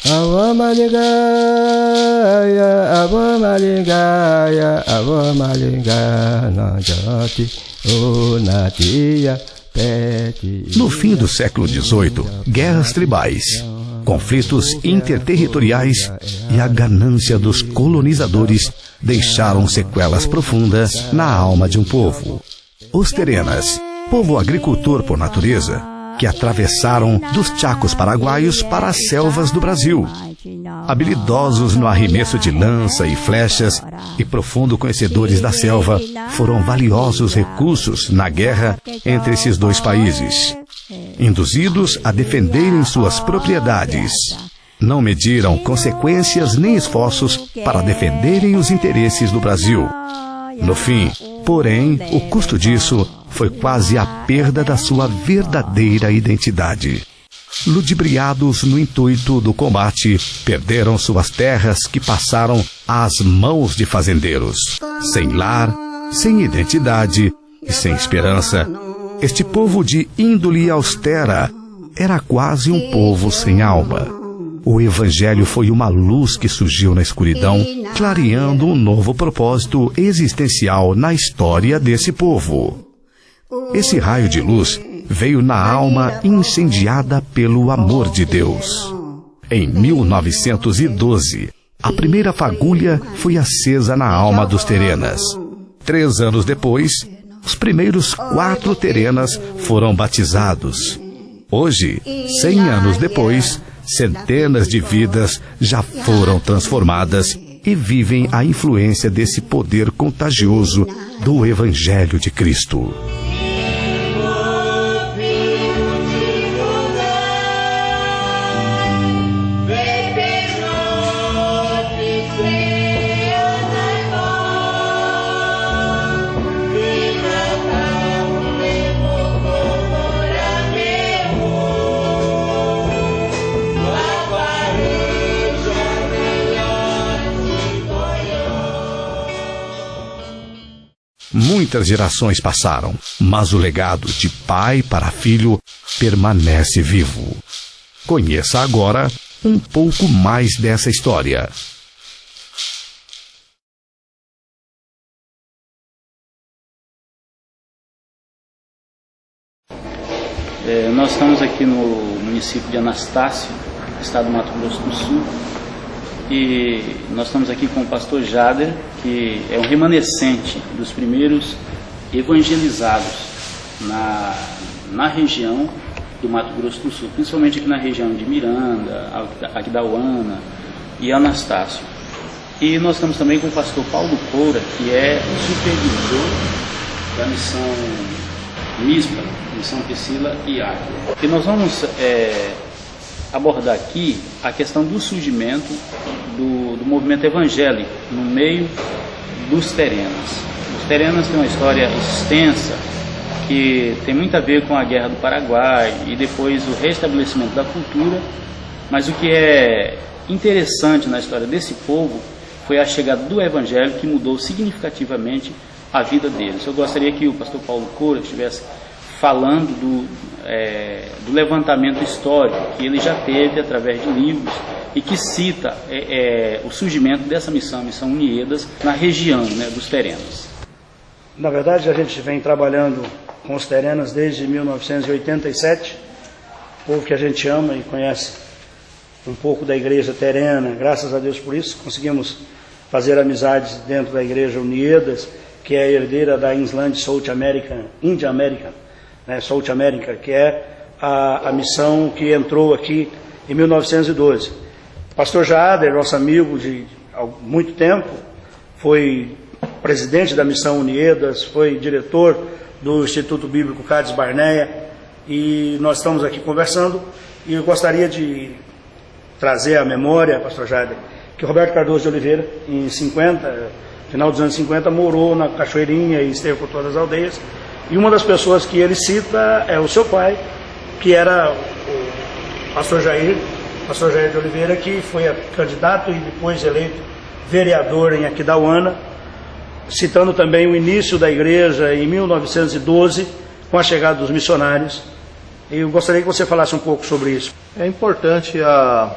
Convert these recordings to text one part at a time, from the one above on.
Ave Maligaya, Ave Maligaya, Ave Maligaya, Jati, Onatia, Peti. No fim do século XVIII, guerras tribais, conflitos interterritoriais e a ganância dos colonizadores deixaram sequelas profundas na alma de um povo. Os Terenas, povo agricultor por natureza, que atravessaram dos Chacos paraguaios para as selvas do Brasil. Habilidosos no arremesso de lança e flechas e profundo conhecedores da selva, foram valiosos recursos na guerra entre esses dois países. Induzidos a defenderem suas propriedades, não mediram consequências nem esforços para defenderem os interesses do Brasil. No fim, porém, o custo disso foi quase a perda da sua verdadeira identidade. Ludibriados no intuito do combate, perderam suas terras que passaram às mãos de fazendeiros. Sem lar, sem identidade e sem esperança, este povo de índole austera era quase um povo sem alma. O Evangelho foi uma luz que surgiu na escuridão, clareando um novo propósito existencial na história desse povo. Esse raio de luz veio na alma incendiada pelo amor de Deus. Em 1912, a primeira fagulha foi acesa na alma dos Terenas. 3 anos depois, os primeiros 4 Terenas foram batizados. Hoje, 100 anos depois, centenas de vidas já foram transformadas e vivem a influência desse poder contagioso do Evangelho de Cristo. Muitas gerações passaram, mas o legado de pai para filho permanece vivo. Conheça agora um pouco mais dessa história. Nós estamos aqui no município de Anastácio, estado do Mato Grosso do Sul, e nós estamos aqui com o pastor Jader, que é um remanescente dos primeiros evangelizados na região do Mato Grosso do Sul, principalmente aqui na região de Miranda, Aquidauana e Anastácio. E nós estamos também com o pastor Paulo Coura, que é o supervisor da missão MISPA, Missão Priscila e Áquila. E nós vamos abordar aqui a questão do surgimento do movimento evangélico no meio dos Terenas. Os Terenas têm uma história extensa que tem muito a ver com a Guerra do Paraguai e depois o restabelecimento da cultura, mas o que é interessante na história desse povo foi a chegada do Evangelho, que mudou significativamente a vida deles. Eu gostaria que o pastor Paulo Coura estivesse falando do levantamento histórico que ele já teve através de livros e que cita o surgimento dessa missão, a Missão Uniedas, na região, né, dos Terenas. Na verdade, a gente vem trabalhando com os Terenas desde 1987, povo que a gente ama e conhece um pouco da igreja terena. Graças a Deus por isso, conseguimos fazer amizades dentro da igreja Uniedas, que é a herdeira da Island South American, India American, né, South America, que é a missão que entrou aqui em 1912. O pastor Jader, nosso amigo de há muito tempo, foi presidente da Missão Uniedas, foi diretor do Instituto Bíblico Cades Barneia, e nós estamos aqui conversando, e eu gostaria de trazer à memória, pastor Jader, que Roberto Cardoso de Oliveira, em final dos anos 50, morou na Cachoeirinha e esteve por todas as aldeias, e uma das pessoas que ele cita é o seu pai, que era o pastor Jair de Oliveira, que foi candidato e depois eleito vereador em Aquidauana, citando também o início da igreja em 1912, com a chegada dos missionários. Eu gostaria que você falasse um pouco sobre isso. É importante a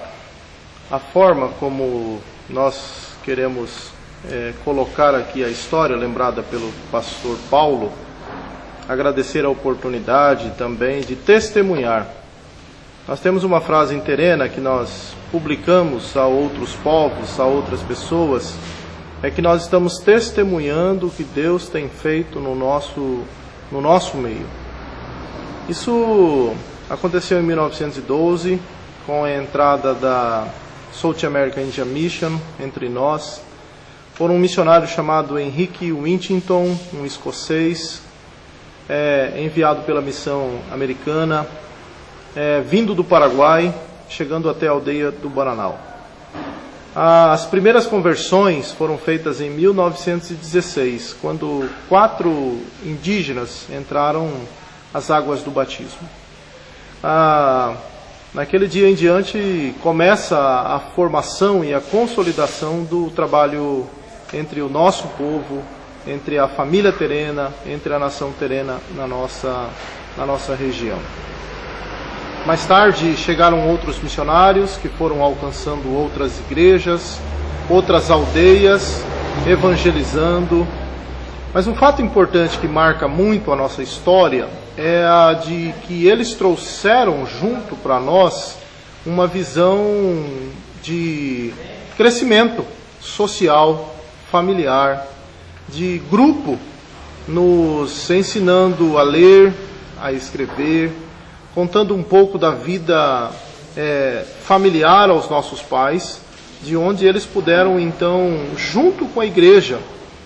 a forma como nós queremos colocar aqui a história lembrada pelo pastor Paulo, agradecer a oportunidade também de testemunhar. Nós temos uma frase em terena que nós publicamos a outros povos, a outras pessoas, é que nós estamos testemunhando o que Deus tem feito no nosso meio. Isso aconteceu em 1912, com a entrada da South American Indian Mission entre nós, por um missionário chamado Henrique Winchington, um escocês, enviado pela missão americana, vindo do Paraguai, chegando até a aldeia do Bananal. As primeiras conversões foram feitas em 1916, quando 4 indígenas entraram às águas do batismo. Naquele dia em diante começa a formação e a consolidação do trabalho entre o nosso povo, entre a família terena, entre a nação terena na nossa região. Mais tarde chegaram outros missionários que foram alcançando outras igrejas, outras aldeias, evangelizando. Mas um fato importante que marca muito a nossa história é a de que eles trouxeram junto para nós uma visão de crescimento social, familiar, de grupo, nos ensinando a ler, a escrever, contando um pouco da vida familiar aos nossos pais, de onde eles puderam então, junto com a igreja,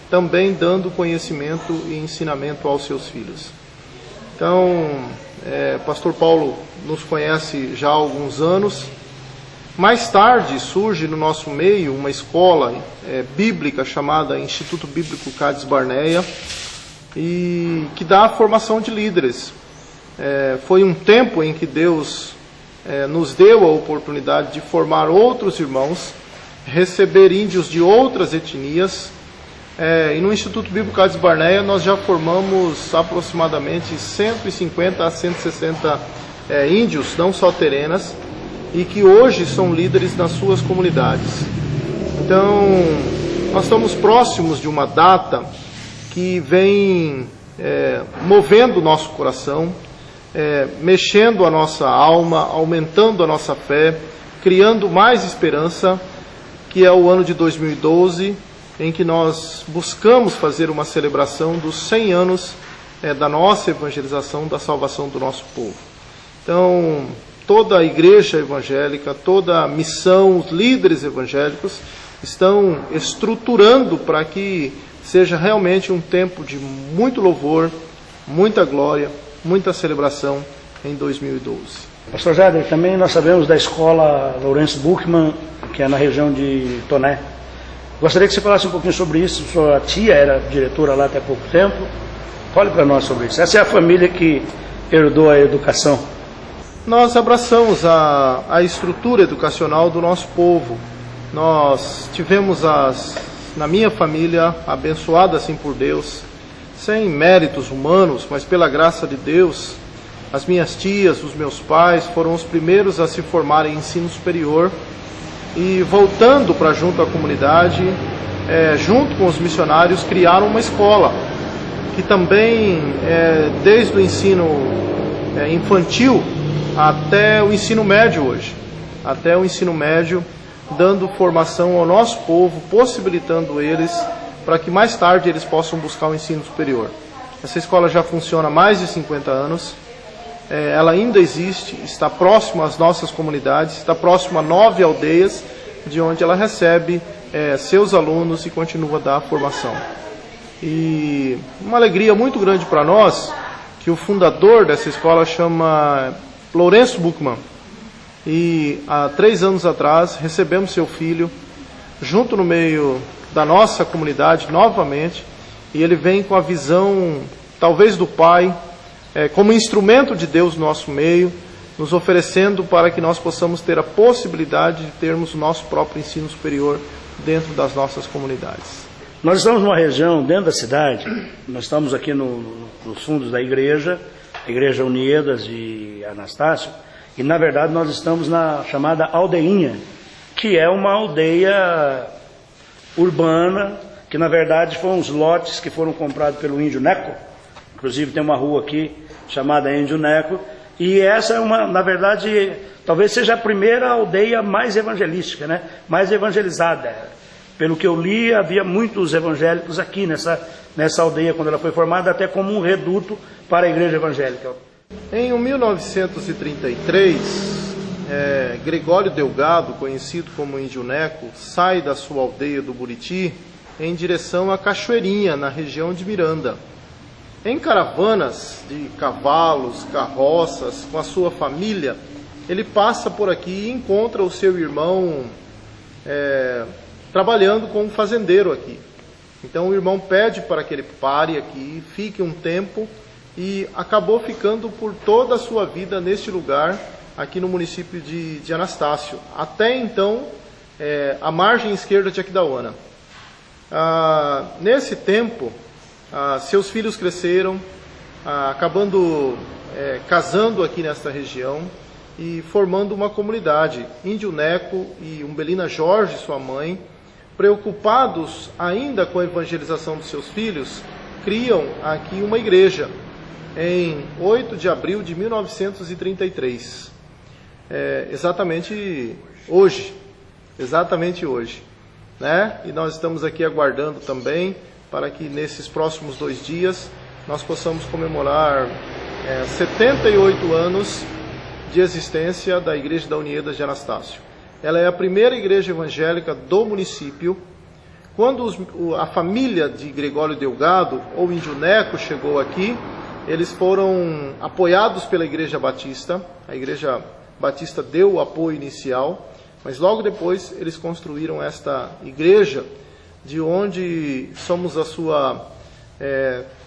também dando conhecimento e ensinamento aos seus filhos. Então, pastor Paulo nos conhece já há alguns anos. Mais tarde surge no nosso meio uma escola bíblica chamada Instituto Bíblico Cades Barneia, e que dá a formação de líderes. Foi um tempo em que Deus nos deu a oportunidade de formar outros irmãos, receber índios de outras etnias, e no Instituto Bíblico Cades Barneia nós já formamos aproximadamente 150 a 160 índios, não só terenas, e que hoje são líderes nas suas comunidades. Então, nós estamos próximos de uma data que vem movendo o nosso coração, mexendo a nossa alma, aumentando a nossa fé, criando mais esperança, que é o ano de 2012, em que nós buscamos fazer uma celebração dos 100 anos da nossa evangelização, da salvação do nosso povo. Então, toda a igreja evangélica, toda a missão, os líderes evangélicos estão estruturando para que seja realmente um tempo de muito louvor, muita glória, muita celebração em 2012. Pastor Jader, também nós sabemos da escola Lourenço Buchmann, que é na região de Toné. Gostaria que você falasse um pouquinho sobre isso. Sua tia era diretora lá até pouco tempo. Fale para nós sobre isso. Essa é a família que herdou a educação. Nós abraçamos a estrutura educacional do nosso povo. Nós tivemos, na minha família, abençoada assim por Deus, sem méritos humanos, mas pela graça de Deus, as minhas tias, os meus pais foram os primeiros a se formarem em ensino superior, e voltando para junto à comunidade, junto com os missionários, criaram uma escola, que também, desde o ensino infantil, até o ensino médio hoje, até o ensino médio, dando formação ao nosso povo, possibilitando eles para que mais tarde eles possam buscar o ensino superior. Essa escola já funciona há mais de 50 anos, ela ainda existe, está próxima às nossas comunidades, está próxima a 9 aldeias, de onde ela recebe seus alunos e continua a dar a formação. E uma alegria muito grande para nós, que o fundador dessa escola chama Lourenço Buchmann, e há 3 anos atrás recebemos seu filho junto no meio da nossa comunidade novamente, e ele vem com a visão talvez do pai, como instrumento de Deus no nosso meio, nos oferecendo para que nós possamos ter a possibilidade de termos o nosso próprio ensino superior dentro das nossas comunidades. Nós estamos numa região dentro da cidade, nós estamos aqui nos fundos da igreja, a Igreja Uniedas de Anastácio, e na verdade nós estamos na chamada Aldeinha, que é uma aldeia urbana, que na verdade foram uns lotes que foram comprados pelo Índio Neco. Inclusive tem uma rua aqui chamada Índio Neco, e essa é uma, na verdade, talvez seja a primeira aldeia mais evangelística, né? Mais evangelizada. Pelo que eu li, havia muitos evangélicos aqui nessa aldeia, quando ela foi formada, até como um reduto para a igreja evangélica. Em 1933, Gregório Delgado, conhecido como Índio Neco, sai da sua aldeia do Buriti em direção à Cachoeirinha, na região de Miranda. Em caravanas de cavalos, carroças, com a sua família, ele passa por aqui e encontra o seu irmão trabalhando como fazendeiro aqui. Então o irmão pede para que ele pare aqui, fique um tempo, e acabou ficando por toda a sua vida neste lugar, aqui no município de Anastácio, até então a margem esquerda de Aquidauana. Nesse tempo, seus filhos cresceram, acabando casando aqui nesta região e formando uma comunidade. Índio Neco e Umbelina Jorge, sua mãe, preocupados ainda com a evangelização dos seus filhos, criam aqui uma igreja em 8 de abril de 1933. Exatamente hoje, né? E nós estamos aqui aguardando também para que nesses próximos 2 dias nós possamos comemorar 78 anos de existência da Igreja da Uniedas de Anastácio. Ela é a primeira igreja evangélica do município. Quando a família de Gregório Delgado, ou Índio Neco, chegou aqui, eles foram apoiados pela Igreja Batista. A Igreja Batista deu o apoio inicial, mas logo depois eles construíram esta igreja, de onde somos a sua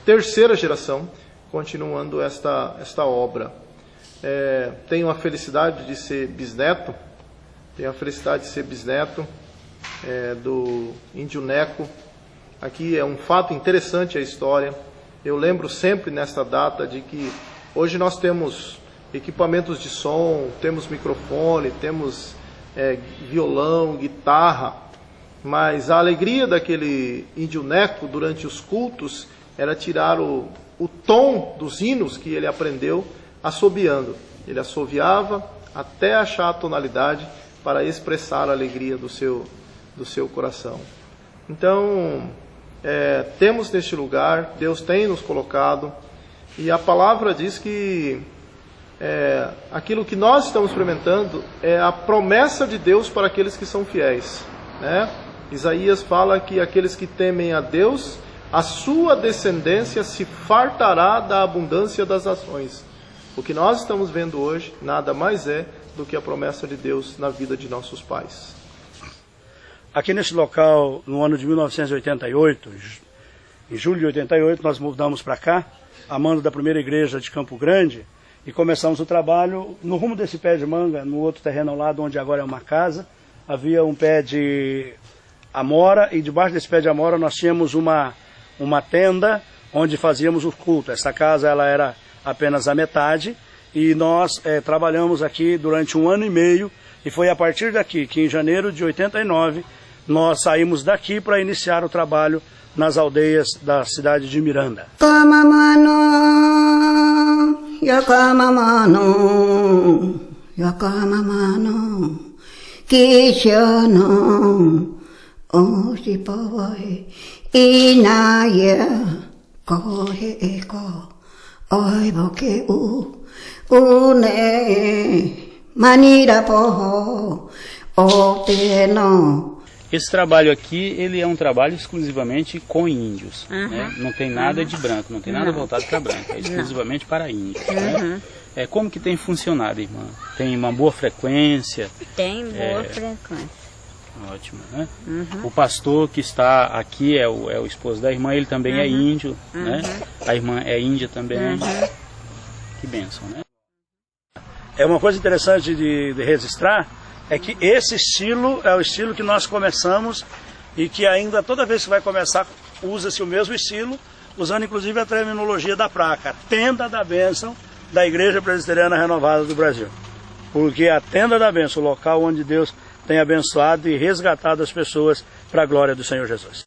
terceira geração, continuando esta obra. Tenho a felicidade de ser bisneto, do Índio Neco. Aqui é um fato interessante a história. Eu lembro sempre nesta data de que hoje nós temos equipamentos de som, temos microfone, temos violão, guitarra, mas a alegria daquele Índio Neco durante os cultos era tirar o tom dos hinos que ele aprendeu assobiando. Ele assoviava até achar a tonalidade para expressar a alegria do seu coração. Então, temos neste lugar, Deus tem nos colocado, e a palavra diz que aquilo que nós estamos experimentando é a promessa de Deus para aqueles que são fiéis, né? Isaías fala que aqueles que temem a Deus, a sua descendência se fartará da abundância das nações. O que nós estamos vendo hoje nada mais é do que a promessa de Deus na vida de nossos pais. Aqui nesse local, no ano de 1988, em julho de 88, nós mudamos para cá, a mando da primeira igreja de Campo Grande, e começamos o trabalho no rumo desse pé de manga, no outro terreno ao lado, onde agora é uma casa. Havia um pé de amora, e debaixo desse pé de amora nós tínhamos uma tenda onde fazíamos o culto. Essa casa ela era apenas a metade, e nós trabalhamos aqui durante 1 ano e meio, e foi a partir daqui que em janeiro de 89 nós saímos daqui para iniciar o trabalho nas aldeias da cidade de Miranda. Esse trabalho aqui, ele é um trabalho exclusivamente com índios, né? Não tem nada de branco, não tem nada voltado para branco, é exclusivamente para índios, né? Como que tem funcionado, irmã? Tem uma boa frequência? Tem boa frequência. Ótimo, né? O pastor que está aqui é o esposo da irmã, ele também é índio, né? A irmã é índia também. Que bênção, né? É uma coisa interessante de registrar, é que esse estilo é o estilo que nós começamos, e que ainda toda vez que vai começar usa-se o mesmo estilo, usando inclusive a terminologia da placa, Tenda da Bênção da Igreja Presbiteriana Renovada do Brasil. Porque a Tenda da Bênção, o local onde Deus tem abençoado e resgatado as pessoas para a glória do Senhor Jesus.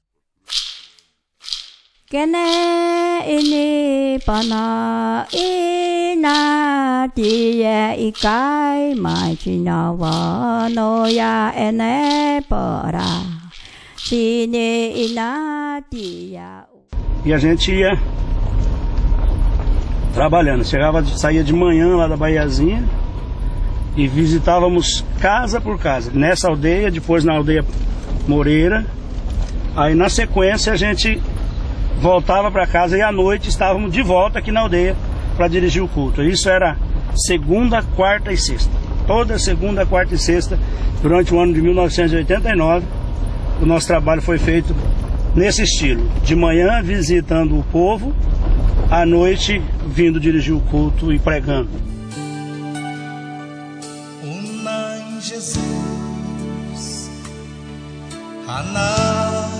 E a gente ia trabalhando, saía de manhã lá da Baiazinha e visitávamos casa por casa, nessa aldeia, depois na aldeia Moreira. Aí na sequência a gente voltava para casa e à noite estávamos de volta aqui na aldeia para dirigir o culto. Isso era segunda, quarta e sexta. Toda segunda, quarta e sexta, durante o ano de 1989, o nosso trabalho foi feito nesse estilo. De manhã visitando o povo, à noite vindo dirigir o culto e pregando. Unai Jesus, Hanait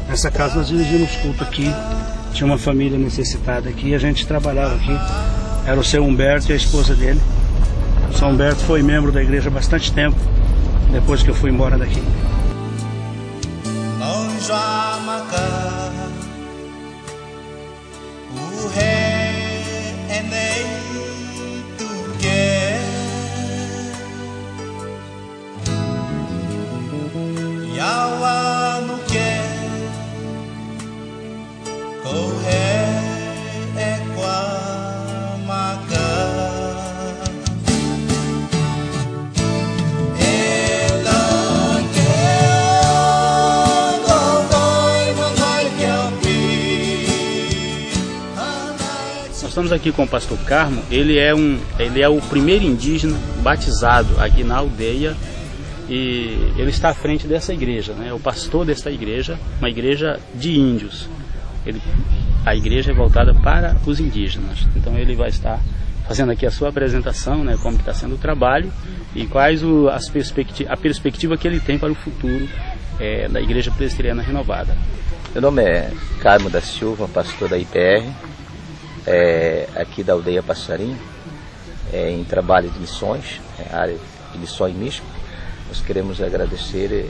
Nessa casa nós dirigimos culto aqui, tinha uma família necessitada aqui, a gente trabalhava aqui, era o seu Humberto e a esposa dele. O seu Humberto foi membro da igreja há bastante tempo, depois que eu fui embora daqui. Estamos aqui com o pastor Carmo. Ele é o primeiro indígena batizado aqui na aldeia e ele está à frente dessa igreja, né? O pastor dessa igreja, uma igreja de índios. A igreja é voltada para os indígenas. Então ele vai estar fazendo aqui a sua apresentação, né? Como está sendo o trabalho e quais a perspectiva que ele tem para o futuro da Igreja Presbiteriana Renovada. Meu nome é Carmo da Silva, pastor da IPR. Aqui da aldeia Passarinho, em trabalho de missões, área de missões místicas. Nós queremos agradecer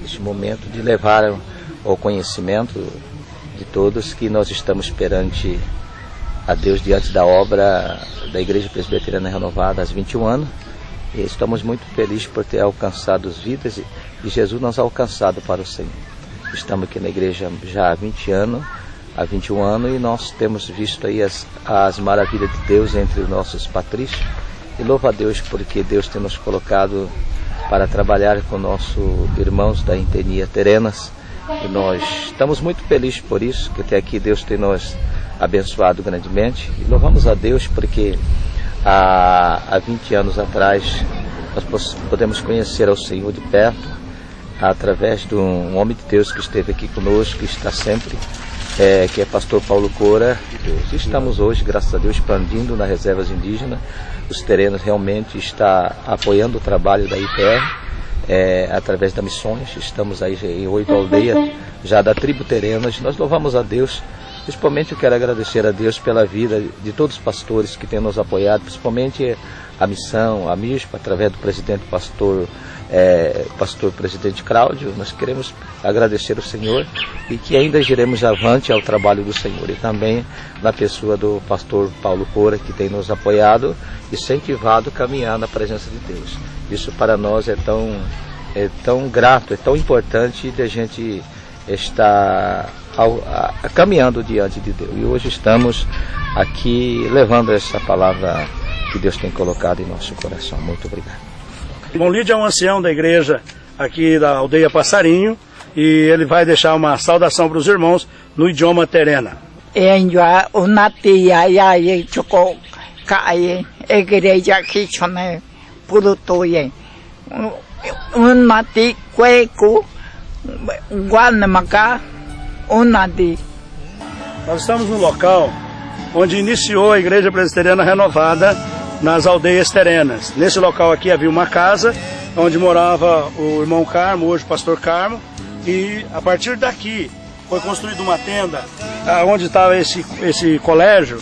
este momento de levar ao conhecimento de todos que nós estamos perante a Deus diante da obra da Igreja Presbiteriana Renovada há 21 anos e estamos muito felizes por ter alcançado as vidas e Jesus nos ha alcançado para o Senhor. Estamos aqui na igreja já há 21 anos e nós temos visto aí as maravilhas de Deus entre os nossos patrícios e louva a Deus porque Deus tem nos colocado para trabalhar com nossos irmãos da etnia Terenas e nós estamos muito felizes por isso, que até aqui Deus tem nos abençoado grandemente e louvamos a Deus porque há 20 anos atrás nós podemos conhecer ao Senhor de perto através de um homem de Deus que esteve aqui conosco, que está sempre que é pastor Paulo Cora. Estamos hoje, graças a Deus, expandindo nas reservas indígenas. Os Terenos realmente estão apoiando o trabalho da IPR através das missões. Estamos aí em 8 aldeias já da tribo Terenas. Nós louvamos a Deus. Principalmente eu quero agradecer a Deus pela vida de todos os pastores que têm nos apoiado, principalmente a missão, a MISPA, através do presidente pastor presidente Cláudio. Nós queremos agradecer ao Senhor e que ainda iremos avante ao trabalho do Senhor e também na pessoa do pastor Paulo Cora, que tem nos apoiado e incentivado a caminhar na presença de Deus. Isso para nós é tão grato, é tão importante de a gente estar caminhando diante de Deus. E hoje estamos aqui levando essa palavra que Deus tem colocado em nosso coração. Muito obrigado. Irmão Lídio é um ancião da igreja aqui da aldeia Passarinho e ele vai deixar uma saudação para os irmãos no idioma terena. Nós estamos no local onde iniciou a Igreja Presbiteriana Renovada nas aldeias terenas. Nesse local aqui havia uma casa onde morava o irmão Carmo, hoje o pastor Carmo, e a partir daqui foi construída uma tenda onde estava esse colégio,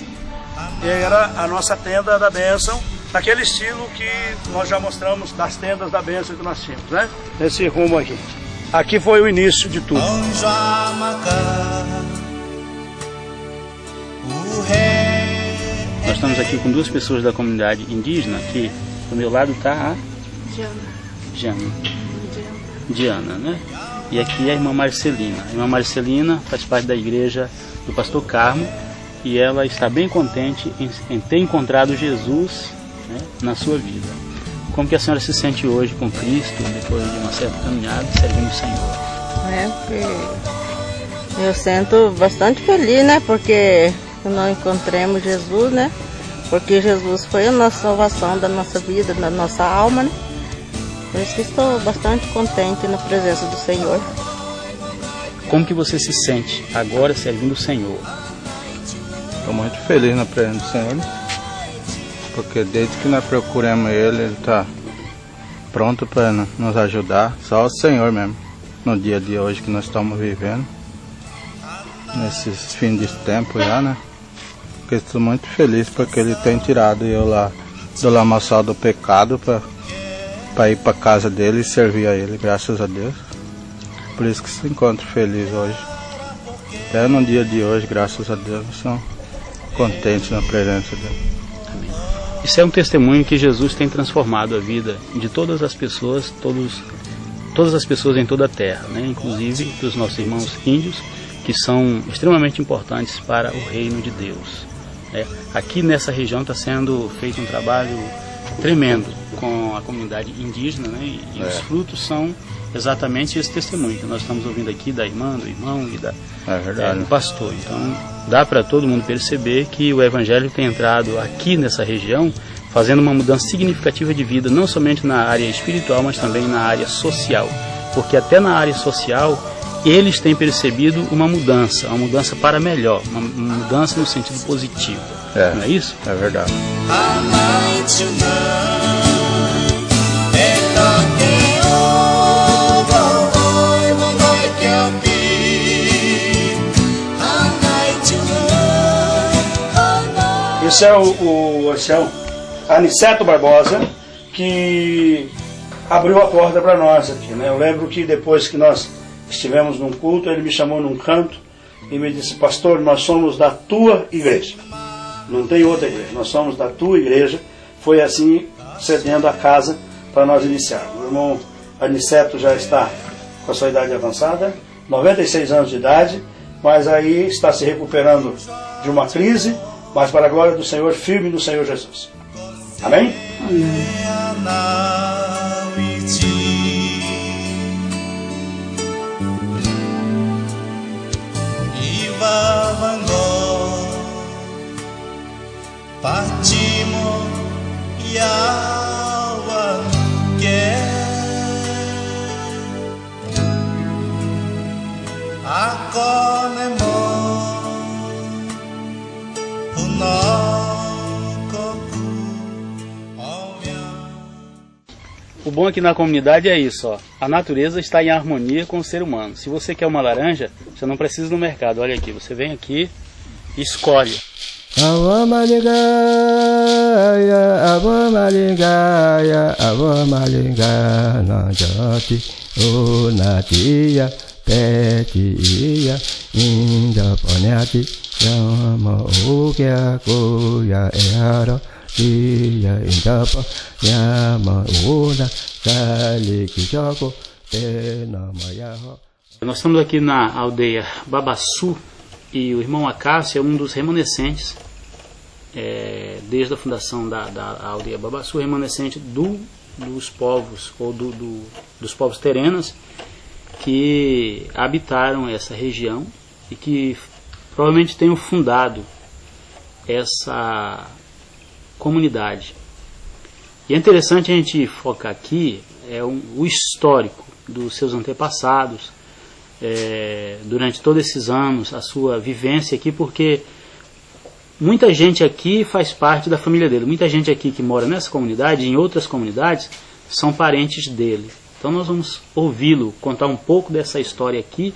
era a nossa tenda da bênção, naquele estilo que nós já mostramos das tendas da bênção que nós tínhamos, né? Nesse rumo aqui. Aqui foi o início de tudo. Nós estamos aqui com duas pessoas da comunidade indígena, que do meu lado está a Diana, né? E aqui é a irmã Marcelina. A irmã Marcelina faz parte da igreja do pastor Carmo e ela está bem contente em ter encontrado Jesus, né, na sua vida. Como que a senhora se sente hoje com Cristo, depois de uma certa caminhada, servindo o Senhor? Eu sinto bastante feliz, né? Porque nós encontramos Jesus, né? Porque Jesus foi a nossa salvação da nossa vida, da nossa alma, né? Por isso que estou bastante contente na presença do Senhor. Como que você se sente agora servindo o Senhor? Estou muito feliz na presença do Senhor, porque desde que nós procuramos Ele está pronto para nos ajudar. Só o Senhor mesmo, no dia de hoje que nós estamos vivendo, nesses fins de tempo já, né? Porque estou muito feliz porque Ele tem tirado eu lá do lamaçal do pecado para ir para a casa dele e servir a Ele, graças a Deus. Por isso que se encontro feliz hoje. Até no dia de hoje, graças a Deus, sou contente na presença dele. Amém. Isso é um testemunho que Jesus tem transformado a vida de todas as pessoas, todas as pessoas em toda a terra, né? Inclusive dos nossos irmãos índios, que são extremamente importantes para o reino de Deus. Aqui nessa região está sendo feito um trabalho tremendo com a comunidade indígena, né? E os frutos são exatamente esse testemunho que nós estamos ouvindo aqui da irmã, do irmão e do pastor. Então dá para todo mundo perceber que o Evangelho tem entrado aqui nessa região, fazendo uma mudança significativa de vida, não somente na área espiritual, mas também na área social, porque até na área social eles têm percebido uma mudança para melhor, uma mudança no sentido positivo. Não é isso? É verdade. Esse é o Aniceto Barbosa, que abriu a porta para nós aqui, né? Eu lembro que depois que nós estivemos num culto, ele me chamou num canto e me disse: pastor, nós somos da tua igreja, não tem outra igreja, nós somos da tua igreja. Foi assim, cedendo a casa para nós iniciarmos. O irmão Aniceto já está com a sua idade avançada, 96 anos de idade, mas aí está se recuperando de uma crise, mas para a glória do Senhor, firme no Senhor Jesus. Amém? O bom aqui na comunidade é isso, ó. A natureza está em harmonia com o ser humano. Se você quer uma laranja, você não precisa ir no mercado. Olha aqui, você vem aqui e escolhe. Ava malingaya, nanjati, onatiya, petiya, indapanyati, yama ogya goya eara, iya indapa, yama oda, kalikijago, tenamayaha. Nós estamos aqui na aldeia Babaçu e o irmão Acácio é um dos remanescentes, desde a fundação da aldeia Babaçu, remanescente dos povos, ou dos povos terenas que habitaram essa região e que provavelmente tenham fundado essa comunidade. E é interessante a gente focar aqui o histórico dos seus antepassados, durante todos esses anos, a sua vivência aqui, porque muita gente aqui faz parte da família dele, muita gente aqui que mora nessa comunidade e em outras comunidades são parentes dele. Então nós vamos ouvi-lo contar um pouco dessa história aqui,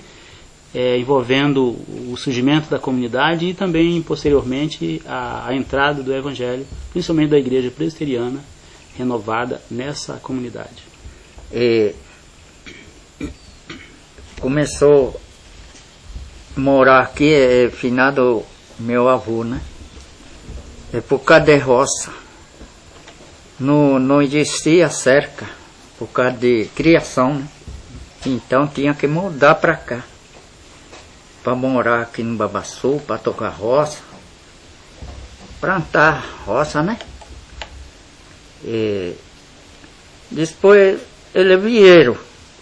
envolvendo o surgimento da comunidade e também, posteriormente, a entrada do Evangelho, principalmente da Igreja Presbiteriana renovada nessa comunidade. Começou a morar aqui, finado meu avô, né? Por causa de roça. Não existia cerca, por causa de criação, né? Então tinha que mudar para cá, para morar aqui no Babaçu, para tocar roça, plantar roça, né? E depois eles vieram,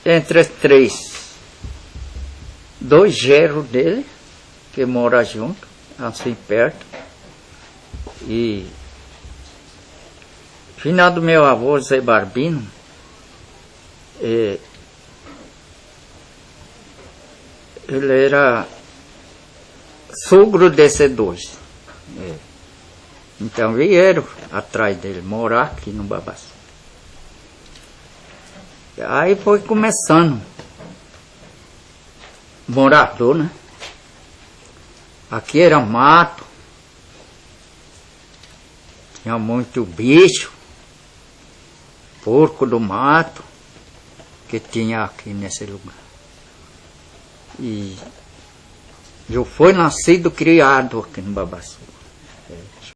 entre três, 2 genros dele, que moram junto, assim perto. E final do meu avô, Zé Barbino, ele era sogro desses 2. Então vieram atrás dele, morar aqui no Babaçu. Aí foi começando. Morador, né? Aqui era mato. Tinha muito bicho. Porco do mato. Que tinha aqui nesse lugar. E eu fui nascido, criado aqui no Babaçu.